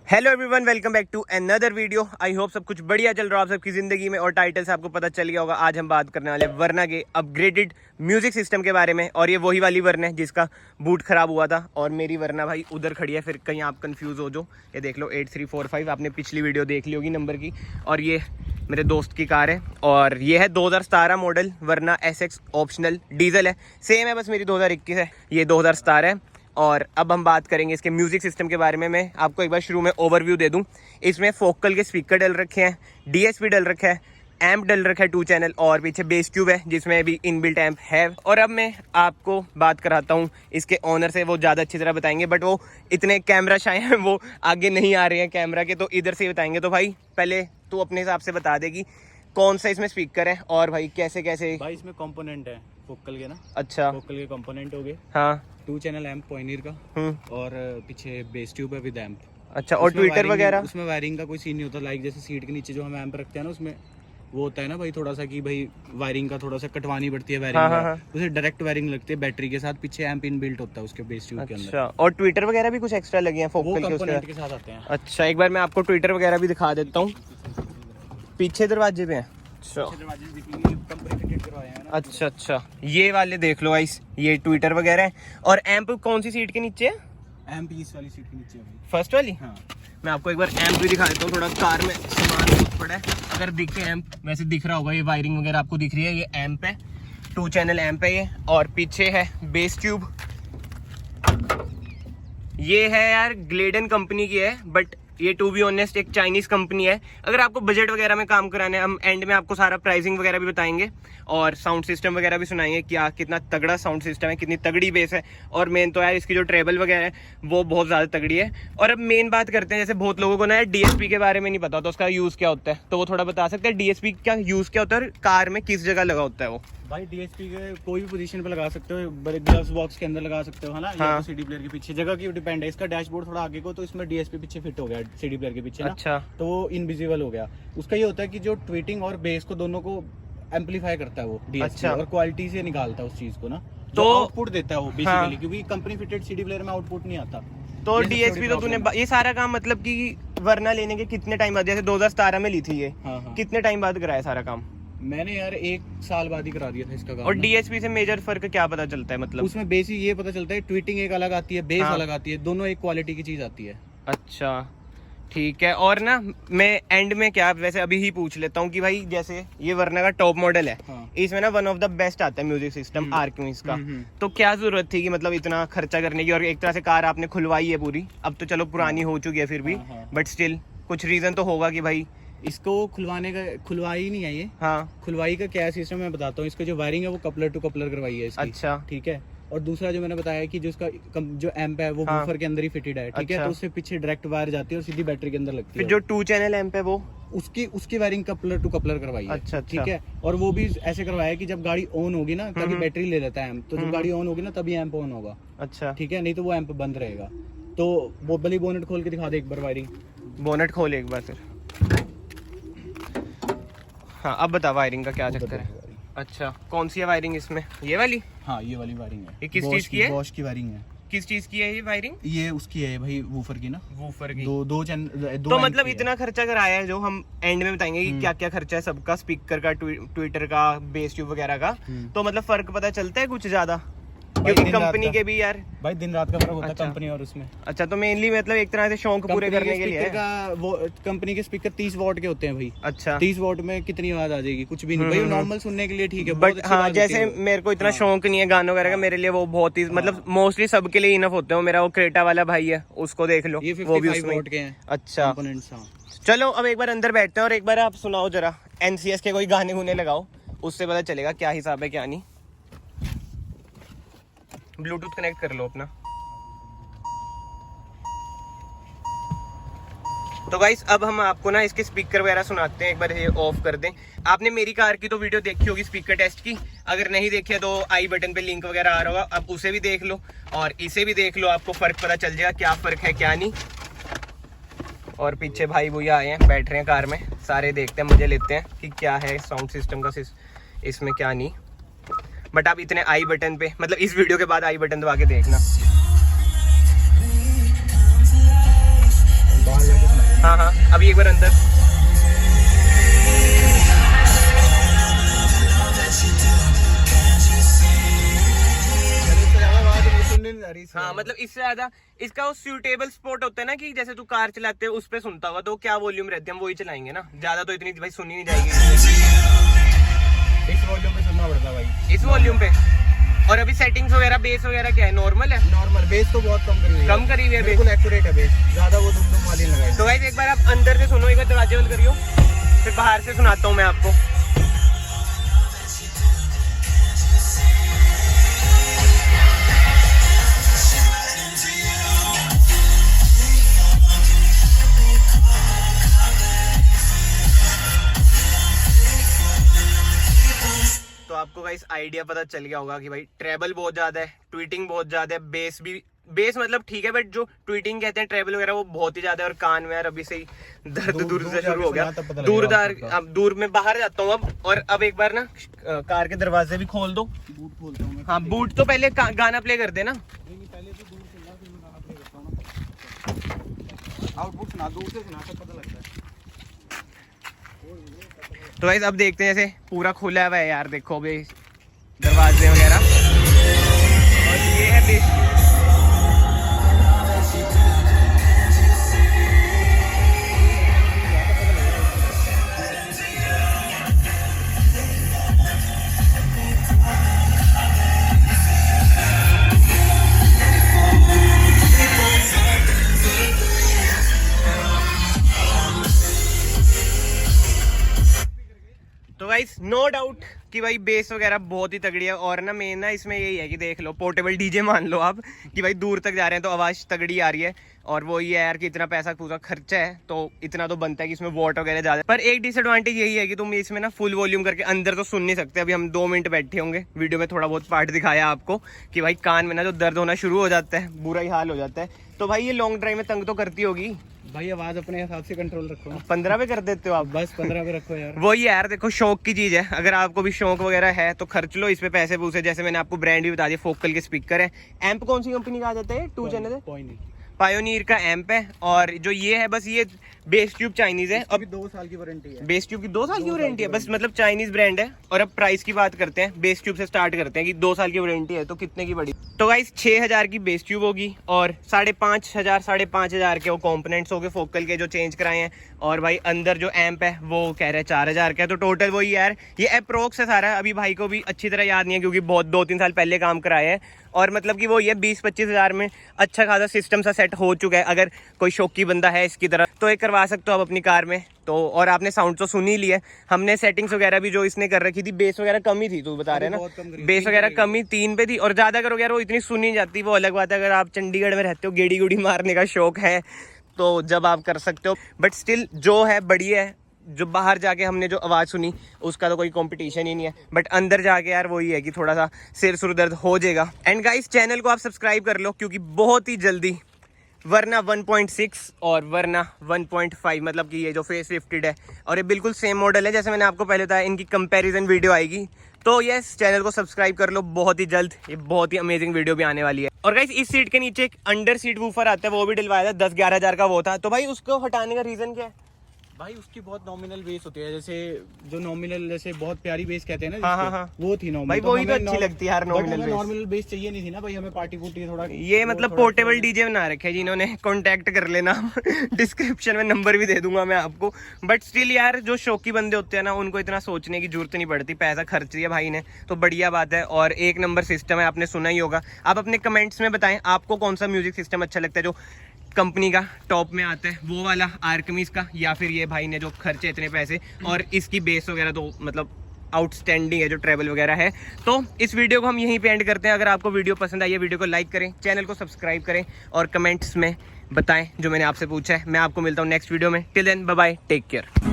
Hello everyone, welcome back to another video. I hope सब कुछ बढ़िया चल रहा है आप सबकी ज़िंदगी में और टाइटल से आपको पता चल गया होगा। आज हम बात करने वाले वर्ना के अपग्रेडेड म्यूजिक सिस्टम के बारे में। और ये वही वाली वर्ना है जिसका बूट खराब हुआ था और मेरी वर्ना भाई उधर खड़ी है, फिर कहीं आप कंफ्यूज हो जो। ये देख लो 8345, आपने पिछली वीडियो देख ली होगी नंबर की। और ये मेरे दोस्त की कार है और ये है 2017 मॉडल वर्ना SX ऑप्शनल डीजल है। सेम है, बस मेरी 2021 है, ये 2017 है। और अब हम बात करेंगे इसके म्यूजिक सिस्टम के बारे में। मैं आपको एक बार शुरू में ओवरव्यू दे दूं। इसमें फोकल के स्पीकर डल रखे हैं, DSP डल रखा है, एम्प डल रखा है 2 चैनल और पीछे बेस ट्यूब है जिसमें भी इनबिल्ट एम्प है। और अब मैं आपको बात कराता हूं इसके ओनर से, वो ज़्यादा अच्छी तरह बताएंगे, बट वो इतने कैमरा शाय हैं, वो आगे नहीं आ रहे हैं कैमरा के, तो इधर से ही बताएंगे। तो भाई पहले तू अपने हिसाब से बता देगी कौन सा इसमें स्पीकर है और भाई कैसे कैसे। भाई इसमें कंपोनेंट है फोकल के ना। अच्छा, फोकल के कंपोनेंट हो गए। हाँ, 2 चैनल एम्प पॉइनियर का और पीछे बेस ट्यूब है विद एम्प। अच्छा, और ट्विटर वगैरह उसमें वायरिंग का कोई सीन नहीं होता। लाइक जैसे सीट के नीचे जो हम एम्प रखते हैं ना, उसमें वो होता है ना भाई थोड़ा सा कि भाई वायरिंग का थोड़ा सा कटवानी पड़ती है वायरिंग। हाँ। उसे डायरेक्ट वायरिंग लगती है बैटरी के साथ, पीछे एम्प इनबिल्ट होता है उसके बेस ट्यूब के अंदर। अच्छा, और ट्विटर वगैरह भी कुछ एक्स्ट्रा लगे हैं वो फोकल कंपोनेंट के साथ आते हैं। अच्छा, एक बार मैं आपको ट्विटर वगैरह भी दिखा देता हूँ। पीछे दरवाजे पे हैं। अच्छा अच्छा, ये वाले देख लो गाइस, ये ट्विटर वगैरह है। और एम्प कौन सी सीट के नीचे है? एम्प इस वाली सीट के नीचे है भाई, फर्स्ट वाली। हाँ। मैं आपको एक बार एम्प भी दिखा देता हूँ, थोड़ा कार में सामान बहुत पड़ा है। अगर दिखे एम्प, वैसे दिख रहा होगा, ये वायरिंग वगैरह आपको दिख रही है। ये एम्प है, 2 चैनल एम्प है ये। और पीछे है बेस ट्यूब। ये है यार ग्लेडन कंपनी की है, बट ये टू बी ऑनेस्ट एक चाइनीज कंपनी है। अगर आपको बजट वगैरह में काम कराना है, हम एंड में आपको सारा प्राइसिंग वगैरह भी बताएंगे और साउंड सिस्टम वगैरह भी सुनाएंगे क्या कितना तगड़ा साउंड सिस्टम है, कितनी तगड़ी बेस है। और मेन तो यार इसकी जो ट्रेबल वगैरह है वो बहुत ज़्यादा तगड़ी है। और अब मेन बात करते हैं, जैसे बहुत लोगों को ना यार DSP के बारे में नहीं पता होता, उसका यूज़ क्या होता है, तो वो थोड़ा बता सकते हैं DSP का यूज़ क्या होता है और कार में किस जगह लगा होता है वो। भाई DSP के कोई भी पोजीशन पे लगा सकते हो, बड़े ग्लव्स बॉक्स के अंदर लगा सकते हो, है ना। हाँ। या तो CD प्लेयर के पीछे, जगह की डिपेंड है। इसका डैशबोर्ड थोड़ा आगे को, तो इसमें DSP पीछे फिट हो गया CD प्लेयर के पीछे ना। अच्छा, तो वो इनविजिबल हो गया। उसका ये होता है कि जो ट्वीटिंग और बेस को दोनों को एम्पलीफाई करता है वो DSP। अच्छा। और क्वालिटी से निकालता है उस चीज को ना, तो तो आउटपुट देता है वो बेसिकली। हाँ। क्योंकि कंपनी फिटेड CD प्लेयर में आउटपुट नहीं आता। तो ये DSP थोड़ी तो तूने problem है। ये सारा काम मतलब कि वरना लेने के कितने टाइम बाद, जैसे 2017 में ली थी ये, हाँ हाँ। कितने टाइम बाद कराया सारा काम? मैंने यार 1 साल बाद ही करा दिया था इसका काम और ना। DSP से मेजर फर्क क्या पता चलता है मतलब? उसमें बेसिक ये पता चलता है, ट्वीटिंग एक अलग आती है, बेस हाँ। अलग आती है, दोनों एक क्वालिटी की चीज आती है। अच्छा ठीक है। और ना मैं एंड में क्या वैसे अभी ही पूछ लेता हूँ कि भाई जैसे ये वरना का टॉप मॉडल है, हाँ। इसमें ना वन ऑफ द बेस्ट आता है म्यूजिक सिस्टम आर्क्यूइस का। हम्म। तो क्या जरूरत थी कि मतलब इतना खर्चा करने की? और एक तरह से कार आपने खुलवाई है पूरी, अब तो चलो पुरानी हो चुकी है फिर भी, हाँ, हाँ। बट स्टिल कुछ रीजन तो होगा कि भाई। इसको खुलवाने का, खुलवाई नहीं है ये। हाँ, खुलवाई का क्या सिस्टम मैं बताता हूँ। इसका जो वायरिंग है वो कपलर टू कपलर करवाई है इसकी। अच्छा, ठीक है। और दूसरा जो मैंने बताया कि जो इसका जो एम्प है वो हाँ। वूफर के अंदर ही फिटेड है। ठीक है। अच्छा। तो उससे पीछे डायरेक्ट वायर जाती है और सीधी बैटरी के अंदर लगती फिर है। जो 2 चैनल एम्प है वो? उसकी वायरिंग कपलर टू कपलर करवाई है। अच्छा, अच्छा। ठीक है। और वो भी ऐसे करवाया है कि जब गाड़ी ऑन होगी ना तभी बैटरी ले लेता है एम्प, तो जब गाड़ी ऑन होगी ना तभी एम्प ऑन होगा। अच्छा, ठीक है, नहीं तो वो एम्प बंद रहेगा। तो वो बली बोनेट खोल के दिखा दे एक बार वायरिंग। बोनेट खोल एक बार फिर। हाँ, अब बता वायरिंग का क्या चक्कर है? अच्छा, कौन सी है वायरिंग इसमें? ये वाली? हाँ, ये वाली वायरिंग है। ये किस चीज की है? बॉश की वायरिंग है। किस चीज की है ये वायरिंग? ये उसकी है भाई, वूफर की ना। वूफर की। दो चैनल। तो मतलब इतना खर्चा कराया है, जो हम एंड में बताएंगे कि क्या क्या खर्चा है सबका, स्पीकर का, ट्विटर का, बेस ट्यूब वगैरह का। तो मतलब फर्क पता चलता है कुछ ज्यादा? क्योंकि कंपनी के भी यार भाई दिन रात का फर्क होता है अच्छा। कंपनी और उसमें। अच्छा, तो मेनली मतलब एक तरह से शौक पूरे करने के लिए है। का वो कंपनी के स्पीकर 30 वॉट के होते हैं भाई। अच्छा, 30 वॉट में कितनी आवाज आ जाएगी? कुछ भी नहीं भाई, नॉर्मल सुनने के लिए ठीक है। बट हाँ, जैसे मेरे को इतना शौक नहीं है गानों वगैरह का, मेरे लिए वो बहुत ही मतलब मोस्टली सबके लिए इनफ होते हैं। मेरा वो क्रेटा वाला भाई है, उसको देख लो, ये वो भी 55 उसमें। वॉट के हैं अच्छा, कंपोनेंट्स। हाँ चलो अब एक बार अंदर बैठते हैं और एक बार आप सुनाओ जरा, NCS के कोई गाने गुने लगाओ, उससे पता चलेगा क्या हिसाब है क्या नहीं। ब्लूटूथ कनेक्ट कर लो अपना। तो गाइस अब हम आपको ना इसके स्पीकर वगैरह सुनाते हैं। एक बार ये ऑफ कर दें। आपने मेरी कार की तो वीडियो देखी होगी स्पीकर टेस्ट की, अगर नहीं देखी है तो आई बटन पे लिंक वगैरह आ रहा होगा, अब उसे भी देख लो और इसे भी देख लो, आपको फर्क पता चल जाएगा क्या फर्क है क्या नहीं। और पीछे भाई भैया आए हैं, बैठ रहे हैं कार में, सारे देखते हैं, मजे लेते हैं कि क्या है साउंड सिस्टम का इसमें क्या नहीं। बट आप इतने आई बटन पे, मतलब इस वीडियो के बाद आई बटन दबा के देखना। हाँ हाँ, अभी एक बार अंदर। हाँ मतलब इससे ज्यादा इसका वो सूटेबल स्पॉट होता है ना कि जैसे तू कार चलाते हो उस पे सुनता होगा, तो क्या वॉल्यूम रहती है हम वही चलाएंगे ना, ज्यादा तो इतनी भाई सुनी नहीं जाएगी इस वॉल्यूम पे सुनना पड़ता भाई, इस वॉल्यूम पे। और अभी सेटिंग्स वगैरह बेस वगैरह क्या है, नॉर्मल है? नॉर्मल बेस तो बहुत कम करी हुई है, कम करी हुई है, बिल्कुल एक्यूरेट है बेस, ज्यादा वो दुम वाली लगाई। तो गाइस एक बार आप अंदर से सुनो, एक बार दरवाजे बंद करियो, फिर बाहर से सुनाता हूँ मैं आपको। तो आपको गाइस आइडिया पता चल गया होगा कि भाई ट्रेबल बहुत ज्यादा है, ट्वीटिंग बहुत ज्यादा है, बेस भी, बेस मतलब ठीक है, बट जो ट्वीटिंग कहते हैं ट्रेबल वगैरह वो बहुत ही ज्यादा है। और कान में यार अभी से ही दर्द दूर से शुरू हो गया, अब दूर में बाहर जाता हूँ अब। और अब एक बार ना कार के दरवाजे भी खोल दो, बूट खोलता हूँ मैं। हाँ बूट तो पहले गाना प्ले कर देना, पहले तो दूर सुनना, फिर मैं गाना प्ले करता हूँ ना। आउटपुट सुना, दूर से सुना तो पता लगता है। तो गाइस अब देखते हैं, जैसे पूरा खुला हुआ है यार, देखो भाई दरवाजे वगैरह, और ये है बेस। तो गाइस नो डाउट कि भाई बेस वगैरह बहुत ही तगड़ी है। और ना मेन ना इसमें यही है कि देख लो पोर्टेबल डीजे मान लो आप, कि भाई दूर तक जा रहे हैं तो आवाज़ तगड़ी आ रही है। और वो ये है यार कि इतना पैसा पूरा खर्चा है तो इतना तो बनता है कि इसमें वॉट वगैरह ज़्यादा। पर एक डिसएडवांटेज यही है कि तुम इसमें ना फुल वॉल्यूम करके अंदर तो सुन नहीं सकते। अभी हम 2 मिनट बैठे होंगे, वीडियो में थोड़ा बहुत पार्ट दिखाया आपको कि भाई कान में ना जो दर्द होना शुरू हो जाता है, बुरा ही हाल हो जाता है। तो भाई ये लॉन्ग ड्राइव में तंग तो करती होगी भाई, आवाज अपने हिसाब से कंट्रोल रखो। 15 पे कर देते हो आप? बस 15 पे रखो यार। वही यार देखो शौक की चीज है, अगर आपको भी शौक वगैरह है तो खर्च लो इस पे पैसे पूसे। जैसे मैंने आपको ब्रांड भी बता दिया, फोकल के स्पीकर है। एम्प कौन सी कंपनी का आ जाता है? 2 चैनल है, कोई नहीं, पायोनियर का एम्प है। और जो ये है बस ये बेस ट्यूब चाइनीज है। अब 2 साल की वारंटी है, बेस ट्यूब की 2 साल की वारंटी है बस, मतलब चाइनीज ब्रांड है। और अब प्राइस की बात करते हैं, बेस ट्यूब से स्टार्ट करते हैं कि 2 साल की वारंटी है तो कितने की पड़ी। तो गाइस 6000 की बेस ट्यूब होगी और 5500 के वो कंपोनेंट्स हो गए फोकल के जो चेंज कराए हैं। और भाई अंदर जो एम्प है वो कह रहे हैं 4000 का है। तो टोटल वही यार, ये अप्रोक्स है सारा। अभी भाई को भी अच्छी तरह याद नहीं है क्योंकि बहुत 2-3 साल पहले काम कराए हैं। और मतलब कि वो ये 20-25 हज़ार में अच्छा खासा सिस्टम सा सेट हो चुका है। अगर कोई शौकी बंदा है इसकी तरह तो ये करवा सकते हो आप अपनी कार में। तो और आपने साउंड तो सुन ही लिया, हमने सेटिंग्स वगैरह भी जो इसने कर रखी थी, बेस वगैरह कम ही थी, तू बता रहे ना बेस वगैरह कम ही 3 पे थी। और ज़्यादा करोगे यार वो इतनी सुनी जाती, वो अलग बात है। अगर आप चंडीगढ़ में रहते हो, गेड़ी गुड़ी मारने का शौक है तो जब आप कर सकते हो, बट स्टिल जो है बढ़िया है। जो बाहर जाके हमने जो आवाज़ सुनी उसका तो कोई कंपटीशन ही नहीं है, बट अंदर जाके यार वही है कि थोड़ा सा सिर सुर दर्द हो जाएगा। एंड गाइस चैनल को आप सब्सक्राइब कर लो क्योंकि बहुत ही जल्दी वरना 1.6 और वरना 1.5 मतलब कि ये जो फेस लिफ्टेड है और ये बिल्कुल सेम मॉडल है जैसे मैंने आपको पहले बताया, इनकी कंपैरिजन वीडियो आएगी। तो यस चैनल को सब्सक्राइब कर लो, बहुत ही जल्द ये बहुत ही अमेजिंग वीडियो भी आने वाली है। और गाइस इस सीट के नीचे एक अंडर सीट वूफर आता है, वो भी डलवाया था, 10-11 हज़ार का वो था। तो भाई उसको हटाने का रीज़न क्या है? भाई उसकी बहुत नॉमिनल बेस होती है, जैसे जो नॉमिनल जैसे बहुत प्यारी बेस कहते हैं ना, हाँ, हाँ। वो थी नॉमिनल। भाई वही तो अच्छी लगती है यार नॉमिनल बेस। नॉमिनल बेस चाहिए नहीं थी ना भाई, हमें पार्टी फूटी थोड़ा ये मतलब पोर्टेबल डीजे बना रखे जिन्होंने, कांटेक्ट कर लेना डिस्क्रिप्शन में नंबर भी दे दूंगा मैं आपको। बट स्टिल यार जो शौकी बंदे होते हैं ना उनको इतना सोचने की जरूरत नहीं पड़ती, पैसा खर्च दिया भाई ने तो बढ़िया बात है। और 1 नंबर सिस्टम है, आपने सुना ही होगा। आप अपने कमेंट्स में बताएं आपको कौन सा म्यूजिक सिस्टम अच्छा लगता है, जो कंपनी का टॉप में आता है वो वाला आर्कमिस का, या फिर ये भाई ने जो खर्चे इतने पैसे। और इसकी बेस वगैरह तो मतलब आउटस्टैंडिंग है जो ट्रैवल वगैरह है। तो इस वीडियो को हम यहीं पे एंड करते हैं। अगर आपको वीडियो पसंद आई है वीडियो को लाइक करें, चैनल को सब्सक्राइब करें और कमेंट्स में बताएं जो मैंने आपसे पूछा है। मैं आपको मिलता हूँ नेक्स्ट वीडियो में। Till then bye bye, take care.